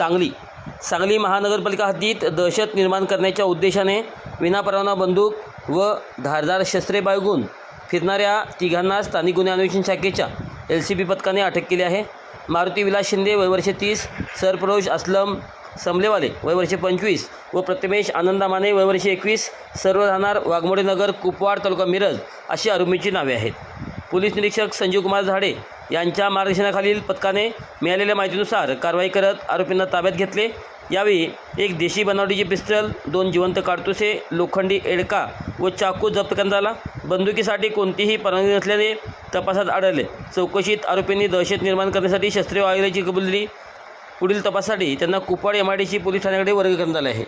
सांगली महानगरपालिका हद्दीत दहशत निर्माण करण्याच्या उद्देशाने विनापरवाना बंदूक व धारदार शस्त्रे बाळगून फिरणाऱ्या तिघांना स्थानिक गुन्हे अन्वेषण शाखेच्या LCB पथकाने अटक केली आहे। मारुती विलास शिंदे वय वर्ष 30, सरफरोश असलम समलेवाले वय वर्ष 25 व प्रथमेश आनंदा माने वय वर्ष 21 सर्व राहणार वाघमोडे नगर कुपवाड तालुका मिरज अशी आरोपींची नावे आहेत। पोलीस निरीक्षक संजीव कुमार झाडे यांच्या मार्गदर्शनाखालील पथकाने मिळालेल्या माहितीनुसार कारवाई करत आरोपींना ताब्यात घेतले। यावेळी एक देशी बनावटीची पिस्टल, 2 जिवंत काडतुसे, लोखंडी एडका व चाकू जप्त करण्यात आला। बंदुकीसाठी कोणतीही परवानगी नसल्याने तपासात आढळले। चौकशीत आरोपींनी दहशत निर्माण करण्यासाठी शस्त्रे वापरल्याची कबुली दिली। पुढील तपासासाठी त्यांना कुपवाड MIDC पोलीस ठाण्याकडे वर्ग करण्यात आले आहे।